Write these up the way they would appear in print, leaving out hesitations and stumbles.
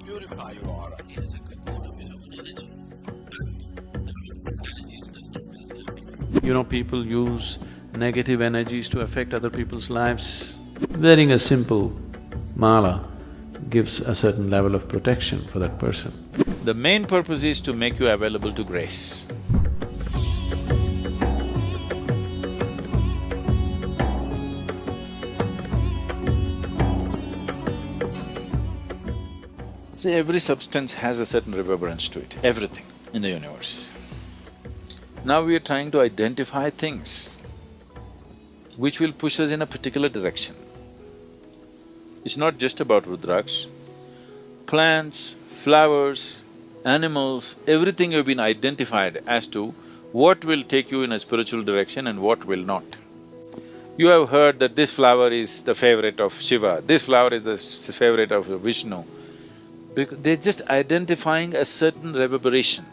purify your aura. He has a component of his own energy, and the outside energies does not disturb him. You know, people use negative energies to affect other people's lives. Wearing a simple mala gives a certain level of protection for that person. The main purpose is to make you available to grace. See, every substance has a certain reverberance to it, everything in the universe. Now we are trying to identify things which will push us in a particular direction. It's not just about Rudraksh. Plants, flowers, animals, everything have been identified as to what will take you in a spiritual direction and what will not. You have heard that this flower is the favorite of Shiva, this flower is the favorite of Vishnu. Because they're just identifying a certain reverberation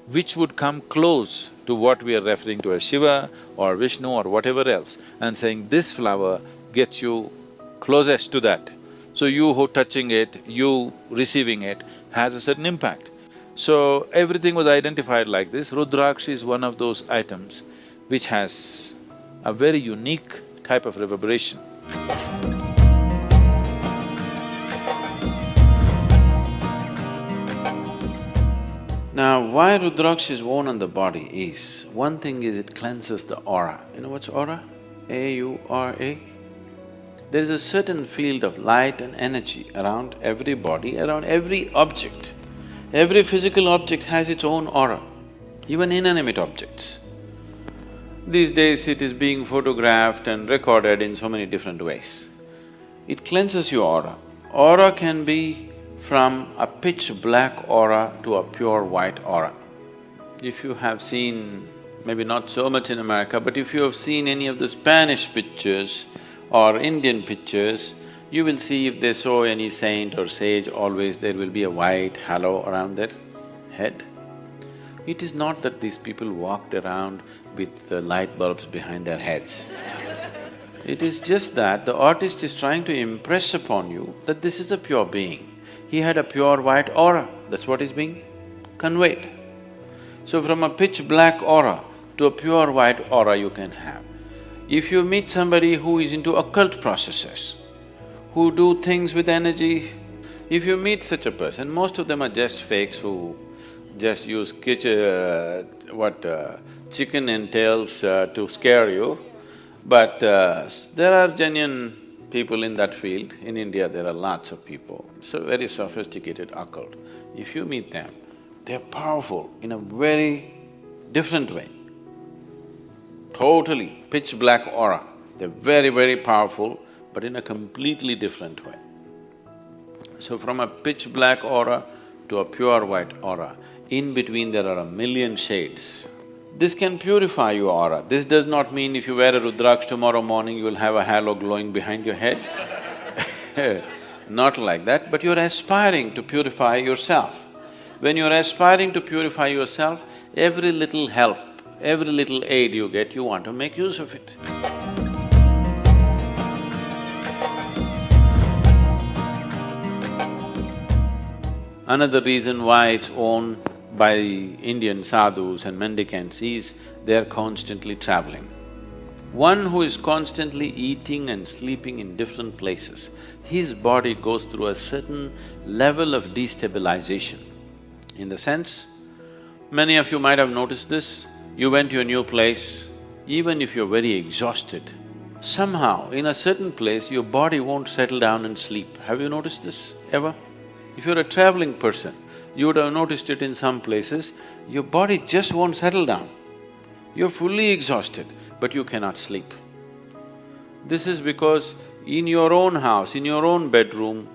which would come close to what we are referring to as Shiva or Vishnu or whatever else, and saying this flower gets you closest to that. So you who touching it, you receiving it has a certain impact. So everything was identified like this. Rudraksh is one of those items which has a very unique type of reverberation. Now, why Rudraksh is worn on the body is, one thing is it cleanses the aura. You know what's aura? A-U-R-A? There is a certain field of light and energy around every body, around every object. Every physical object has its own aura, even inanimate objects. These days it is being photographed and recorded in so many different ways. It cleanses your aura. Aura can be from a pitch black aura to a pure white aura. If you have seen, maybe not so much in America, but if you have seen any of the Spanish pictures or Indian pictures, you will see if they show any saint or sage, always there will be a white halo around their head. It is not that these people walked around with light bulbs behind their heads. It is just that the artist is trying to impress upon you that this is a pure being. He had a pure white aura, that's what is being conveyed. So from a pitch black aura to a pure white aura you can have. If you meet somebody who is into occult processes, who do things with energy, if you meet such a person, most of them are just fakes who just use chicken and tails to scare you. But there are genuine people in that field. In India, there are lots of people, so very sophisticated occult. If you meet them, they're powerful in a very different way. Totally pitch black aura. They're very, very powerful, but in a completely different way. So from a pitch black aura to a pure white aura, in between there are a million shades. This can purify your aura. This does not mean if you wear a Rudraksh tomorrow morning, you will have a halo glowing behind your head. Not like that, but you're aspiring to purify yourself. When you're aspiring to purify yourself, every little help, every little aid you get, you want to make use of it. Another reason why it's worn by Indian sadhus and mendicants is they're constantly traveling. One who is constantly eating and sleeping in different places, his body goes through a certain level of destabilization. In the sense, many of you might have noticed this, you went to a new place, even if you're very exhausted, somehow in a certain place your body won't settle down and sleep. Have you noticed this ever? If you're a traveling person, you would have noticed it in some places, your body just won't settle down. You're fully exhausted, but you cannot sleep. This is because in your own house, in your own bedroom,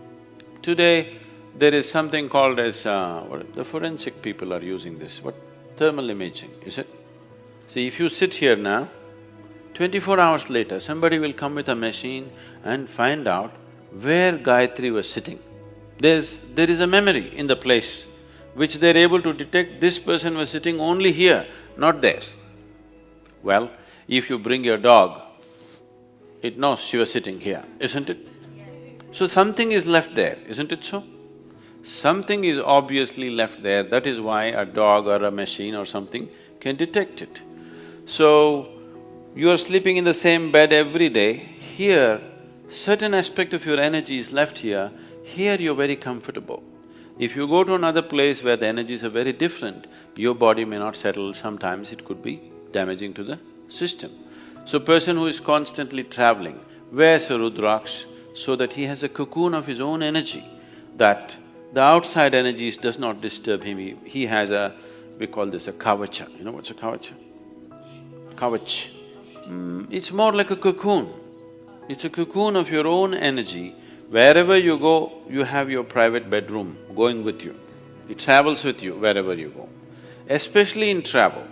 today there is something called as… the forensic people are using this, what? Thermal imaging, is it? See, if you sit here now, 24 hours later, somebody will come with a machine and find out where Gayatri was sitting. There is a memory in the place which they're able to detect, this person was sitting only here, not there. Well, if you bring your dog, it knows she was sitting here, isn't it? So something is left there, isn't it so? Something is obviously left there, that is why a dog or a machine or something can detect it. So, you are sleeping in the same bed every day, here, certain aspect of your energy is left here, here you're very comfortable. If you go to another place where the energies are very different, your body may not settle, sometimes it could be damaging to the system. So person who is constantly traveling wears a Rudraksh so that he has a cocoon of his own energy, that the outside energies does not disturb him. He has a… we call this a kavacha. You know what's a kavacha? Kavach. It's more like a cocoon. It's a cocoon of your own energy. Wherever you go, you have your private bedroom going with you. It travels with you wherever you go. Especially in travel,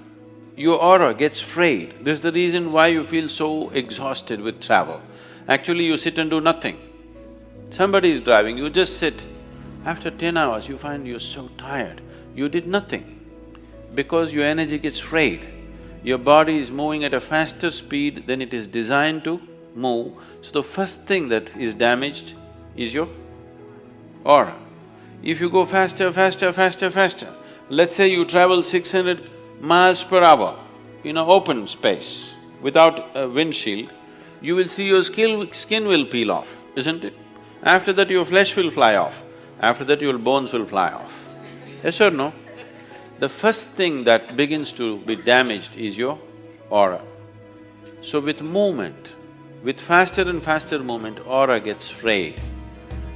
your aura gets frayed. This is the reason why you feel so exhausted with travel. Actually, you sit and do nothing. Somebody is driving, you just sit. After 10 hours, you find you're so tired. You did nothing because your energy gets frayed. Your body is moving at a faster speed than it is designed to move. So the first thing that is damaged is your aura. If you go faster, let's say you travel 600 miles per hour in an open space without a windshield, you will see your skin will peel off, isn't it? After that your flesh will fly off, after that your bones will fly off. Yes or no? The first thing that begins to be damaged is your aura. So with movement, with faster and faster movement, aura gets frayed.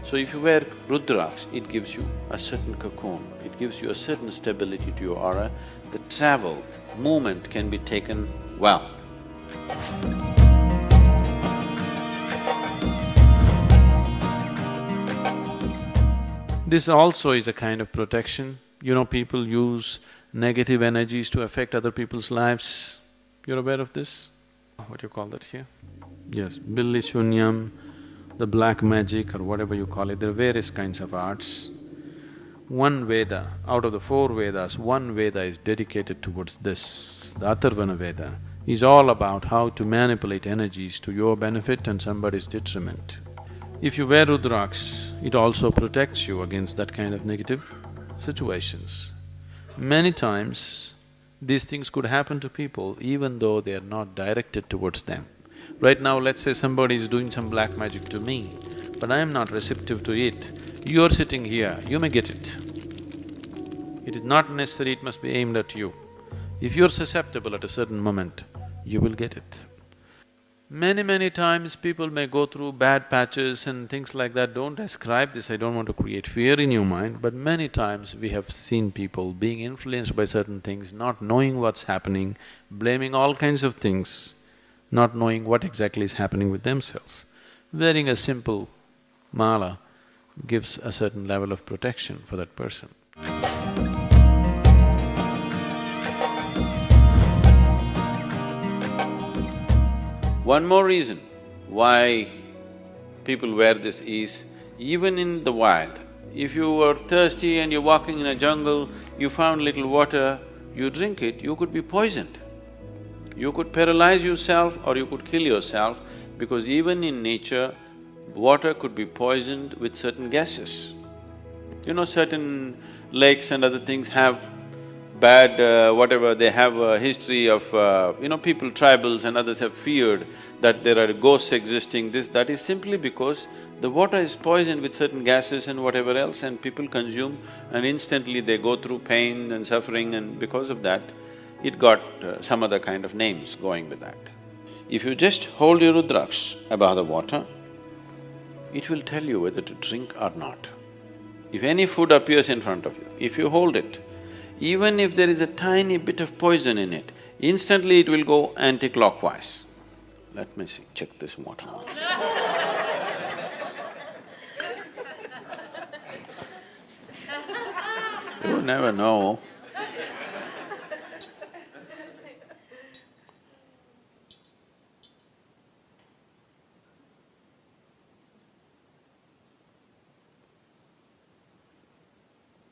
So if you wear Rudraksh, it gives you a certain cocoon, it gives you a certain stability to your aura. The travel, movement can be taken well. This also is a kind of protection. You know, people use negative energies to affect other people's lives. You're aware of this? What do you call that here? Yes, Billi Shunyam, the black magic or whatever you call it, there are various kinds of arts. One Veda, out of the 4 Vedas, one Veda is dedicated towards this. The Atharvana Veda is all about how to manipulate energies to your benefit and somebody's detriment. If you wear Rudraksh, it also protects you against that kind of negative situations. Many times, these things could happen to people even though they are not directed towards them. Right now, let's say somebody is doing some black magic to me, but I am not receptive to it. You're sitting here, you may get it. It is not necessary it must be aimed at you. If you're susceptible at a certain moment, you will get it. Many times people may go through bad patches and things like that. Don't ascribe this, I don't want to create fear in your mind, but many times we have seen people being influenced by certain things, not knowing what's happening, blaming all kinds of things, not knowing what exactly is happening with themselves. Wearing a simple mala gives a certain level of protection for that person. One more reason why people wear this is, even in the wild, if you were thirsty and you're walking in a jungle, you found little water, you drink it, you could be poisoned. You could paralyze yourself or you could kill yourself, because even in nature, water could be poisoned with certain gases. You know, certain lakes and other things have bad whatever, they have a history of people, tribals and others have feared that there are ghosts existing, that is simply because the water is poisoned with certain gases and whatever else, and people consume and instantly they go through pain and suffering, and because of that, it got some other kind of names going with that. If you just hold your Rudraksh above the water, it will tell you whether to drink or not. If any food appears in front of you, if you hold it, even if there is a tiny bit of poison in it, instantly it will go anti-clockwise. Let me see, check this water. You never know.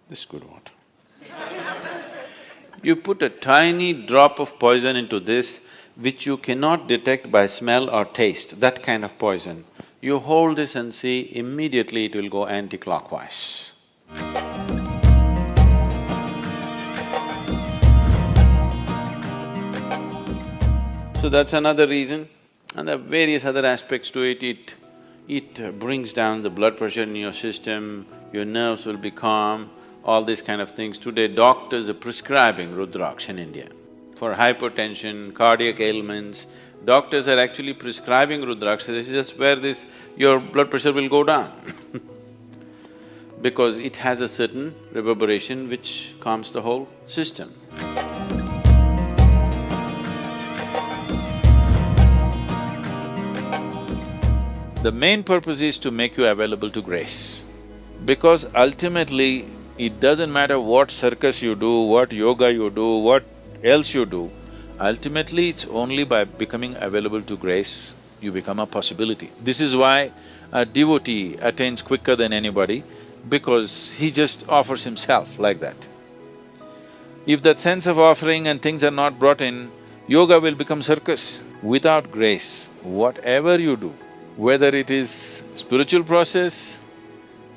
This is good water. You put a tiny drop of poison into this, which you cannot detect by smell or taste, that kind of poison. You hold this and see, immediately it will go anti-clockwise. So that's another reason. And there are various other aspects to it. It brings down the blood pressure in your system, your nerves will be calm, all these kind of things. Today, doctors are prescribing Rudraksh in India. For hypertension, cardiac ailments, doctors are actually prescribing Rudraksh. This is just where your blood pressure will go down because it has a certain reverberation which calms the whole system. The main purpose is to make you available to grace. Because ultimately, it doesn't matter what circus you do, what yoga you do, what else you do, ultimately it's only by becoming available to grace, you become a possibility. This is why a devotee attains quicker than anybody, because he just offers himself like that. If that sense of offering and things are not brought in, yoga will become circus. Without grace, whatever you do, whether it is spiritual process,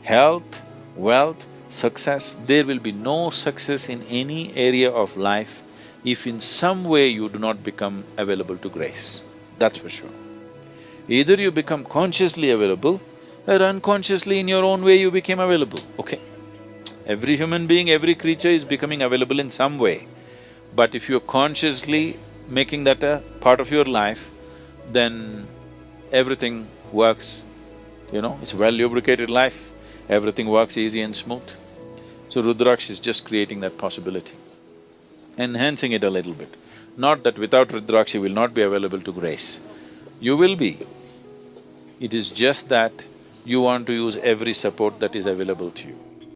health, wealth, success, there will be no success in any area of life if in some way you do not become available to grace, that's for sure. Either you become consciously available or unconsciously in your own way you became available, okay? Every human being, every creature is becoming available in some way. But if you're consciously making that a part of your life, then everything works, it's a well-lubricated life, everything works easy and smooth. So Rudraksh is just creating that possibility, enhancing it a little bit. Not that without Rudraksh you will not be available to grace. You will be. It is just that you want to use every support that is available to you.